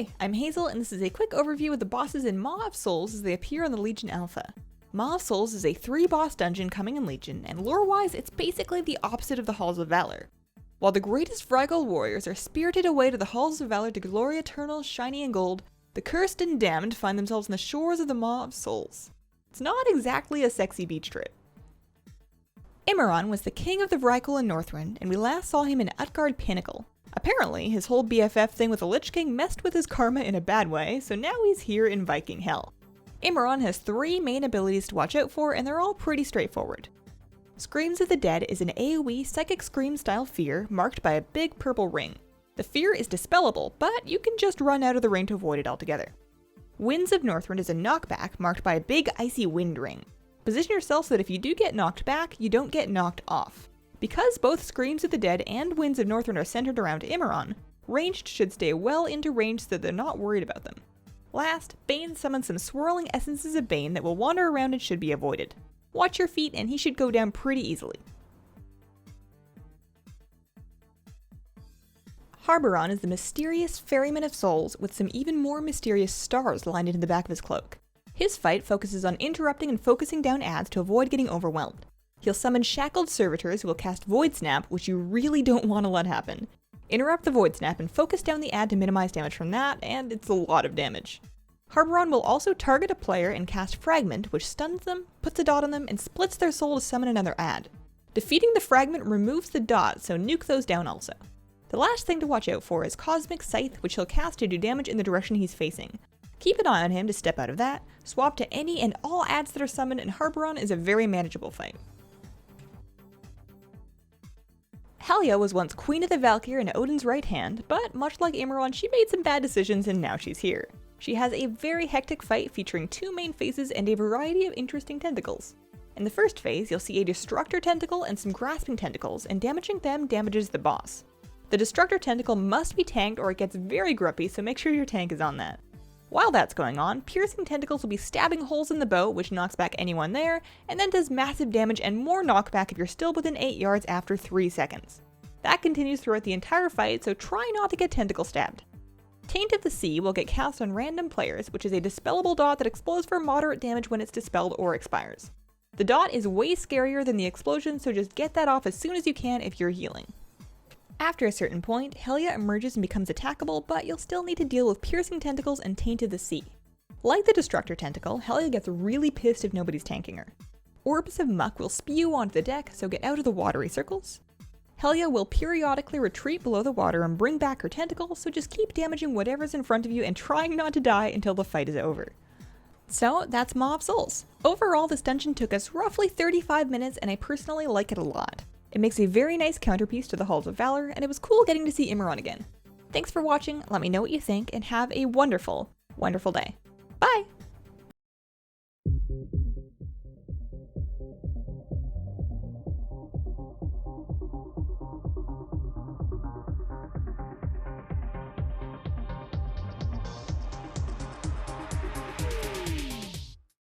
Hi, I'm Hazel, and this is a quick overview of the bosses in Maw of Souls as they appear on the Legion Alpha. Maw of Souls is a 3-boss dungeon coming in Legion, and lore-wise, it's basically the opposite of the Halls of Valor. While the greatest Vrygol warriors are spirited away to the Halls of Valor to glory eternal, shiny and gold, the cursed and damned find themselves on the shores of the Maw of Souls. It's not exactly a sexy beach trip. Ymiron was the king of the Vrygol in Northrend, and we last saw him in Utgard Pinnacle. Apparently, his whole BFF thing with the Lich King messed with his karma in a bad way, so now he's here in Viking Hell. Ymiron has 3 main abilities to watch out for, and they're all pretty straightforward. Screams of the Dead is an AoE psychic scream style fear marked by a big purple ring. The fear is dispellable, but you can just run out of the ring to avoid it altogether. Winds of Northrend is a knockback marked by a big icy wind ring. Position yourself so that if you do get knocked back, you don't get knocked off. Because both Screams of the Dead and Winds of Northrend are centered around Ymiron, ranged should stay well into range so that they're not worried about them. Last, Bane summons some swirling essences of Bane that will wander around and should be avoided. Watch your feet and he should go down pretty easily. Harbaron is the mysterious ferryman of souls with some even more mysterious stars lined into the back of his cloak. His fight focuses on interrupting and focusing down adds to avoid getting overwhelmed. He'll summon shackled servitors who will cast Void Snap, which you really don't want to let happen. Interrupt the Void Snap and focus down the add to minimize damage from that, and it's a lot of damage. Harbaron will also target a player and cast Fragment, which stuns them, puts a dot on them, and splits their soul to summon another add. Defeating the Fragment removes the dot, so nuke those down also. The last thing to watch out for is Cosmic Scythe, which he'll cast to do damage in the direction he's facing. Keep an eye on him to step out of that, swap to any and all adds that are summoned, and Harbaron is a very manageable fight. Helya was once Queen of the Valkyr and Odin's right hand, but much like Ymiron, she made some bad decisions and now she's here. She has a very hectic fight featuring 2 main phases and a variety of interesting tentacles. In the first phase, you'll see a Destructor Tentacle and some Grasping Tentacles, and damaging them damages the boss. The Destructor Tentacle must be tanked or it gets very grumpy, so make sure your tank is on that. While that's going on, Piercing Tentacles will be stabbing holes in the bow, which knocks back anyone there, and then does massive damage and more knockback if you're still within 8 yards after 3 seconds. That continues throughout the entire fight, so try not to get tentacle stabbed. Taint of the Sea will get cast on random players, which is a dispellable dot that explodes for moderate damage when it's dispelled or expires. The dot is way scarier than the explosion, so just get that off as soon as you can if you're healing. After a certain point, Helya emerges and becomes attackable, but you'll still need to deal with Piercing Tentacles and Taint of the Sea. Like the Destructor Tentacle, Helya gets really pissed if nobody's tanking her. Orbs of Muck will spew onto the deck, so get out of the watery circles. Helya will periodically retreat below the water and bring back her tentacle, so just keep damaging whatever's in front of you and trying not to die until the fight is over. So that's Maw of Souls. Overall, this dungeon took us roughly 35 minutes and I personally like it a lot. It makes a very nice counterpiece to the Halls of Valor, and it was cool getting to see Ymiron again. Thanks for watching, let me know what you think, and have a wonderful, wonderful day. Bye!